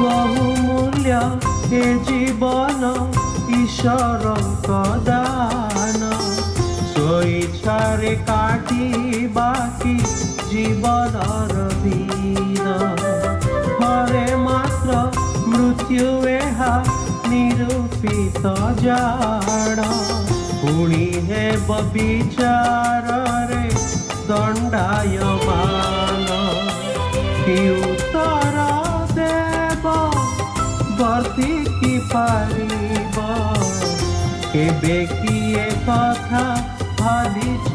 बहुमूल्य ए जीवन ईश्वरଙ୍କ दान स्वेच्छारे काटिबाकी जीवनर दिन हरे मात्र मृत्यु एहा निरूपित जाण पुणी हेब विचार रे दंडायमान कि उत्तर देव वर्ती कि पारिब केबे किए कथा भाविछ।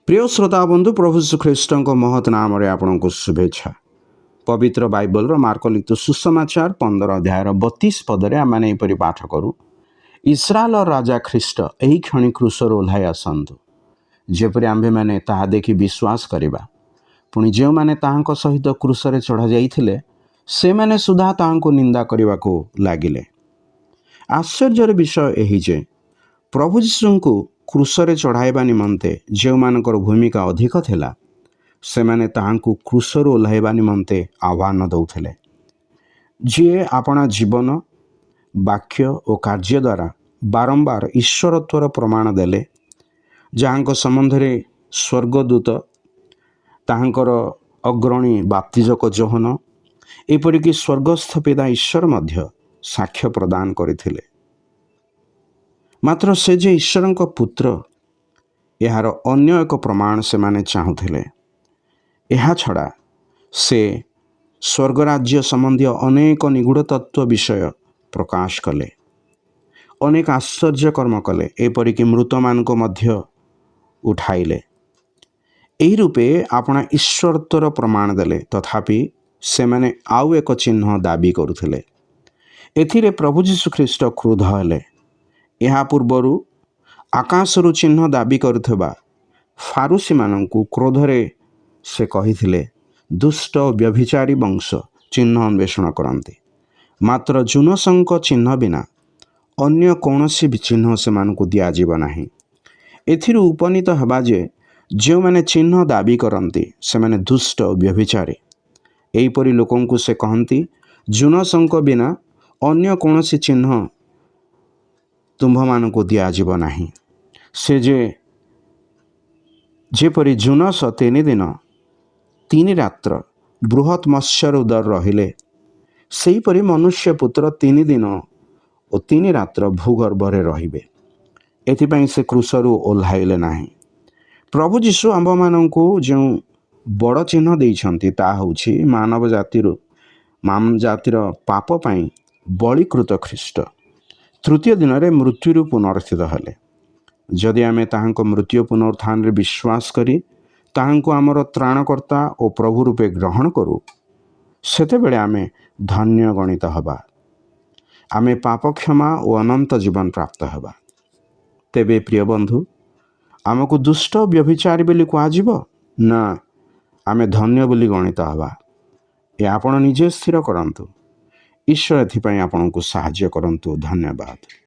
प्रिय श्रोता बंधु प्रभु श्रीख्रीष्ट महत नाम आपको शुभेच्छा। पवित्र बाइबल मार्क लिखित सुसमाचार 15 अध्याय 32 पदरे आम पाठ करूँ इस्राएल राजा ख्रीष्ट यही क्षणी क्रूसर ओह्लाई आसतु जेपरि आम्भे माने ताहा देखि विश्वास करिबा पुणी जो माने ताहांको सहित क्रूसरे चढ़ा जाइथिले से माने सुधा ताहांको निंदा करिबाको लागिले। आश्चर्यर विषय यही जे प्रभु यीशुंको क्रूसरे चढ़ाइबा निमंते जो मानकर भूमिका अधिक थिला से माने ताहांको क्रूसर ओह्लाइबा निमंते आह्वान दउथिले। जे आपणा जीवन वाक्य और कार्य द्वारा बारंबार ईश्वरत्वर प्रमाण देले जहाँको संबंधरे स्वर्गदूत ताहांकर अग्रणी बाप्तिजक जोहन एपरिक स्वर्गस्थ पिता ईश्वर मध्य साक्ष्य प्रदान करथिले। मात्र से जे ईश्वरଙ୍କ पुत्र यार अन्य एक प्रमाण से माने चाहुथिले। एहा छड़ा से स्वर्गराज्य संबंधी अनेक निगूढ़ तत्व विषय प्रकाश कले अनेक आश्चर्य कर्म कले एपरिक मृत मानक मध्य उठाइले एही रूपे आपणा ईश्वरत्वर प्रमाण देले तथापि से माने आउ एक चिन्ह दाबी करुथिले। एथिरे प्रभु यीशु ख्रीष्ट क्रुद्ध हेले। ଏହା ପୂର୍ବରୁ ଆକାଶରୁ ଚିହ୍ନ ଦାବି କରୁଥିବା ଫାରୁସି ମାନଙ୍କୁ କ୍ରୋଧରେ ସେ କହିଥିଲେ ଦୁଷ୍ଟ ବ୍ୟଭିଚାରୀ ବଂଶ ଚିହ୍ନ ଅନ୍ୱେଷଣ କରନ୍ତି ମାତ୍ର ଜୁନସଙ୍କ ଚିହ୍ନ ବିନା ଅନ୍ୟ କୌଣସି ବି ଚିହ୍ନ ସେମାନଙ୍କୁ ଦିଆଯିବ ନାହିଁ। ଏଥିରୁ ଉପନୀତ ହେବା ଯେ ଯେଉଁମାନେ ଚିହ୍ନ ଦାବି କରନ୍ତି ସେମାନେ ଦୁଷ୍ଟ ଓ ବ୍ୟଭିଚାରୀ। ଏହିପରି ଲୋକଙ୍କୁ ସେ କହନ୍ତି ଜୁନସଙ୍କ ବିନା ଅନ୍ୟ କୌଣସି ଚିହ୍ନ ତୁମ୍ଭମାନଙ୍କୁ ଦିଆଯିବ ନାହିଁ। ସେ ଯେପରି ଜୁନସ 3 ଦିନ 3 ରାତ୍ର ବୃହତ୍ ମତ୍ସ୍ୟର ଉଦର ରହିଲେ ସେହିପରି ମନୁଷ୍ୟ ପୁତ୍ର 3 ଦିନ ଓ 3 ରାତ୍ର ଭୂଗର୍ଭରେ ରହିବେ। ଏଥିପାଇଁ ସେ କ୍ରୁସରୁ ଓହ୍ଲାଇଲେ ନାହିଁ। ପ୍ରଭୁ ଯୀଶୁ ଆମ୍ଭମାନଙ୍କୁ ଯେଉଁ ବଡ଼ ଚିହ୍ନ ଦେଇଛନ୍ତି ତାହା ହେଉଛି ମାନବ ଜାତିର ପାପ ପାଇଁ ବଳିକୃତ ଖ୍ରୀଷ୍ଟ तृतीय दिन में मृत्यु पुनर्स्थित हेले। जदि आमे ताहांको मृत्यु पुनरुत्थान रे विश्वास करी ताहांको आमर त्राणकर्ता और प्रभु रूपे ग्रहण करू सेते बेले आमे धन्य गणित हबा आमे पाप क्षमा और अनंत जीवन प्राप्त हबा। तेबे प्रिय बंधु आमको दुष्ट व्यभिचारी बोली कहुजिब ना आमे धन्य बोली गणित हबा ए आपण निजे स्थिर करंतु। ईश्वर एथिपाई आपनको साहाय्य करंतु। धन्यवाद।